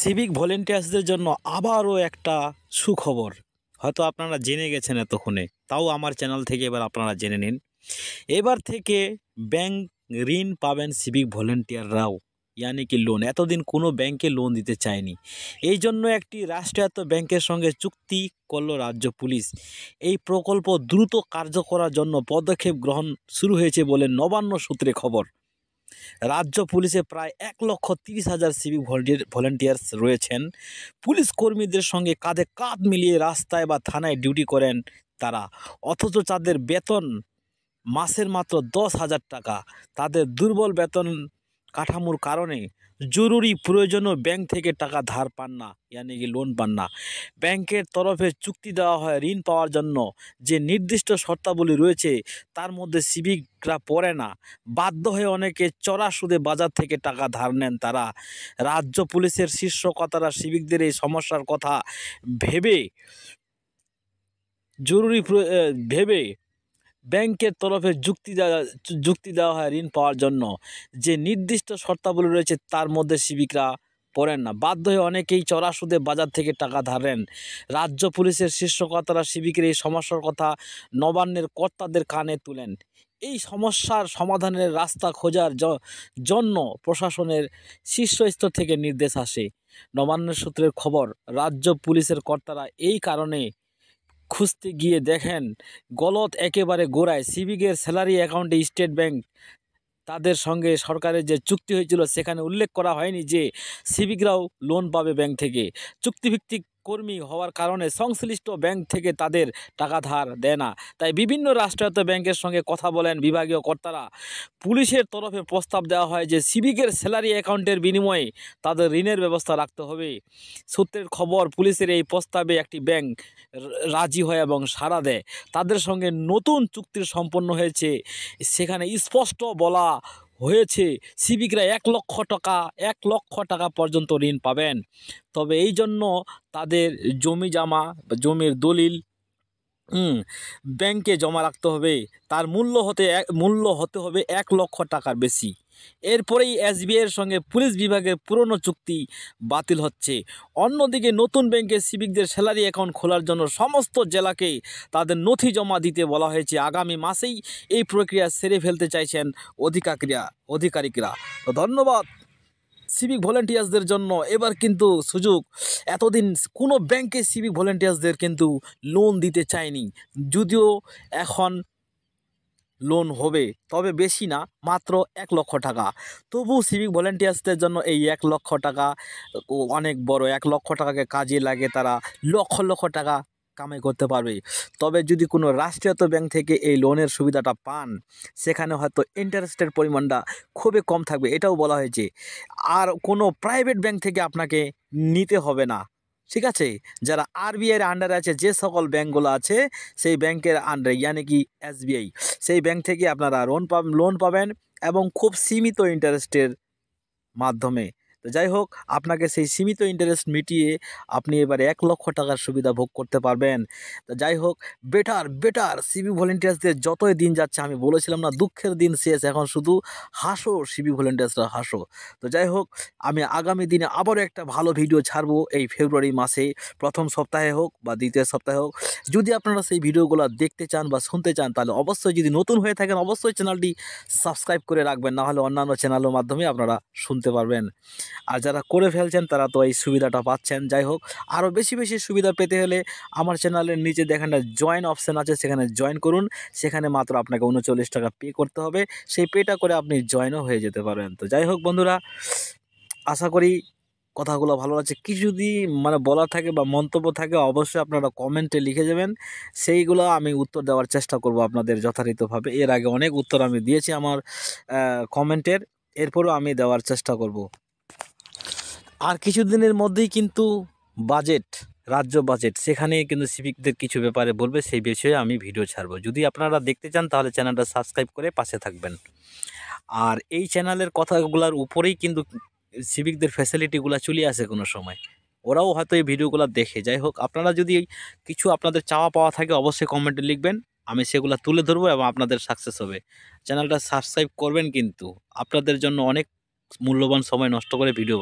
Civic ভলেন্টিয়ার্সদের জন্য আবারও একটা সুখবর। হয়তো আপনারা জেনে গেছেন এতক্ষণে, তাও আমার চ্যানেল থেকে এবার আপনারা জেনে নিন। এবার থেকে ব্যাংক ঋণ পাবেন সিভিক ভলেন্টিয়াররাও, ইয়ানি কি লোন। এতদিন কোনো ব্যাংকে লোন দিতে চায়নি, এই জন্য একটি রাষ্ট্রায়ত্ত ব্যাংকের সঙ্গে চুক্তি করলো রাজ্য পুলিশ। এই প্রকল্প দ্রুত কার্য করার জন্য পদক্ষেপ গ্রহণ শুরু হয়েছে বলে নবান্ন সূত্রে খবর। রাজ্য পুলিশে প্রায় 1,30,000 সিভিক ভলেন্টিয়ার্স রয়েছেন। পুলিশ কর্মীদের সঙ্গে কাঁধে কাঁধ মিলিয়ে রাস্তায় বা থানায় ডিউটি করেন তারা, অথচ তাদের বেতন মাসের মাত্র 10,000 টাকা। তাদের দুর্বল বেতন কাঠামোর কারণে জরুরি প্রয়োজনও ব্যাংক থেকে টাকা ধার পান না, ইয়ানি কি লোন পান না। ব্যাংকের তরফে চুক্তি দেওয়া হয় ঋণ পাওয়ার জন্য যে নির্দিষ্ট শর্তাবলী রয়েছে তার মধ্যে সিভিকরা পড়ে না। বাধ্য হয়ে অনেকে চড়া সুদে বাজার থেকে টাকা ধার নেন তারা। রাজ্য পুলিশের শীর্ষ কর্তারা সিভিকদের এই সমস্যার কথা ভেবে ভেবে ব্যাংকের তরফে যুক্তি দেওয়া হয় ঋণ পাওয়ার জন্য যে নির্দিষ্ট শর্তাবলী রয়েছে তার মধ্যে সিভিকরা পড়েন না। বাধ্য হয়ে অনেকেই চড়া সুদে বাজার থেকে টাকা ধারেন। রাজ্য পুলিশের শীর্ষ কর্তারা সিভিকের এই সমস্যার কথা নবান্নের কর্তাদের কানে তুলেন। এই সমস্যার সমাধানের রাস্তা খোঁজার জন্য প্রশাসনের শীর্ষস্তর থেকে নির্দেশ আসে। নবান্নের সূত্রের খবর, রাজ্য পুলিশের কর্তারা এই কারণে খুঁজতে গিয়ে দেখেন গলত একেবারে গোড়ায় সিভিকের স্যালারি অ্যাকাউন্টে স্টেট ব্যাংক তাদের সঙ্গে সরকারের যে চুক্তি হয়েছিল সেখানে উল্লেখ করা হয়নি যে সিভিকরাও লোন পাবে ব্যাংক থেকে। চুক্তিভিত্তিক কর্মী হওয়ার কারণে সংশ্লিষ্ট ব্যাংক থেকে তাদের টাকা ধার দেয় না। তাই বিভিন্ন রাষ্ট্রায়ত্ত ব্যাংকের সঙ্গে কথা বলেন বিভাগীয় কর্তারা। পুলিশের তরফে প্রস্তাব দেওয়া হয় যে সিভিকের স্যালারি অ্যাকাউন্টের বিনিময়ে তাদের ঋণের ব্যবস্থা রাখতে হবে। সূত্রের খবর, পুলিশের এই প্রস্তাবে একটি ব্যাংক রাজি হয় এবং সাড়া দেয়। তাদের সঙ্গে নতুন চুক্তি সম্পন্ন হয়েছে। সেখানে স্পষ্ট বলা হয়েছে সিভিকরা 1,00,000 টাকা পর্যন্ত ঋণ পাবেন। তবে এই জন্য তাদের জমির দলিল ব্যাংকে জমা রাখতে হবে। তার মূল্য হতে হবে 1,00,000 টাকার বেশি। এরপরেই এসবিআইয়ের সঙ্গে পুলিশ বিভাগের পুরনো চুক্তি বাতিল হচ্ছে। অন্যদিকে নতুন ব্যাংকে সিভিকদের স্যালারি অ্যাকাউন্ট খোলার জন্য সমস্ত জেলাকে তাদের নথি জমা দিতে বলা হয়েছে। আগামী মাসেই এই প্রক্রিয়া সেরে ফেলতে চাইছেন আধিকারিকরা। তো ধন্যবাদ সিভিক ভলেন্টিয়ার্সদের জন্য। এবার কিন্তু সুযোগ, এতদিন কোনো ব্যাংকে সিভিক ভলেন্টিয়ার্সদের কিন্তু লোন দিতে চায়নি, যদিও এখন লোন হবে, তবে বেশি না, মাত্র 1,00,000 টাকা। তবু সিভিক ভলেন্টিয়ার্সদের জন্য এই 1,00,000 টাকা অনেক বড়। 1,00,000 টাকাকে কাজে লাগে তারা লক্ষ লক্ষ টাকা কামাই করতে পারবে। তবে যদি কোনো রাষ্ট্রায়ত্ত ব্যাংক থেকে এই লোনের সুবিধাটা পান, সেখানে হয়তো ইন্টারেস্টের পরিমাণটা খুবই কম থাকবে, এটাও বলা হয়েছে। আর কোনো প্রাইভেট ব্যাংক থেকে আপনাকে নিতে হবে না, ঠিক আছে। যারা আরবিআইয়ের আন্ডারে আছে, যে সকল ব্যাংকগুলো আছে সেই ব্যাংকের আন্ডারে, ইয়ানি কি এসবিআই, সেই ব্যাংক থেকে আপনারা লোন পাবেন এবং খুব সীমিত ইন্টারেস্টের মাধ্যমে। তো যাই হোক, আপনাকে সেই সীমিত ইন্টারেস্ট মিটিয়ে আপনি এবারে 1,00,000 টাকার সুবিধা ভোগ করতে পারবেন। তো যাই হোক, বেটার সিভিক ভলেন্টিয়ার্সদের যতই দিন যাচ্ছে, আমি বলেছিলাম না দুঃখের দিন শেষ, এখন শুধু হাসো সিভিক ভলেন্টিয়ার্সরা, হাসো। তো যাই হোক, আমি আগামী দিনে আবারও একটা ভালো ভিডিও ছাড়বো এই ফেব্রুয়ারি মাসে, প্রথম সপ্তাহে হোক বা দ্বিতীয় সপ্তাহে হোক। যদি আপনারা সেই ভিডিওগুলো দেখতে চান বা শুনতে চান, তাহলে অবশ্যই, যদি নতুন হয়ে থাকেন, অবশ্যই চ্যানেলটি সাবস্ক্রাইব করে রাখবেন, নাহলে অন্যান্য চ্যানেলের মাধ্যমে আপনারা শুনতে পারবেন। আর যারা করে ফেলছেন তারা তো এই সুবিধাটা পাচ্ছেন। যাই হোক, আরও বেশি সুবিধা পেতে হলে আমার চ্যানেলের নিচে দেখেন জয়েন অপশান আছে, সেখানে জয়েন করুন। সেখানে মাত্র আপনাকে 39 টাকা পে করতে হবে। সেই পেটা করে আপনি জয়েনও হয়ে যেতে পারেন। তো যাই হোক বন্ধুরা, আশা করি কথাগুলো ভালো লাগছে। কিছু যদি বলার থাকে বা মন্তব্য থাকে, অবশ্যই আপনারা কমেন্টে লিখে যাবেন, সেইগুলো আমি উত্তর দেওয়ার চেষ্টা করব আপনাদের যথাযথভাবে। এর আগে অনেক উত্তর আমি দিয়েছি আমার কমেন্টের, এরপরও আমি দেওয়ার চেষ্টা করব। আর কিছুদিনের মধ্যেই কিন্তু রাজ্য বাজেট, সেখানে কিন্তু সিভিকদের কিছু ব্যাপারে বলবে, সেই বিষয়ে আমি ভিডিও ছাড়বো। যদি আপনারা দেখতে চান তাহলে চ্যানেলটা সাবস্ক্রাইব করে পাশে থাকবেন। আর এই চ্যানেলের কথাগুলোর উপরেই কিন্তু সিভিকদের ফ্যাসিলিটিগুলো চলে আসে কোনো সময়, ওরাও হয়তো এই ভিডিওগুলো দেখে। যাই হোক, আপনারা যদি কিছু আপনাদের চাওয়া পাওয়া থাকে, অবশ্যই কমেন্টে লিখবেন, আমি সেগুলো তুলে ধরবো এবং আপনাদের সাকসেস হবে। চ্যানেলটা সাবস্ক্রাইব করবেন, কিন্তু আপনাদের জন্য অনেক মূল্যবান সময় নষ্ট করে ভিডিও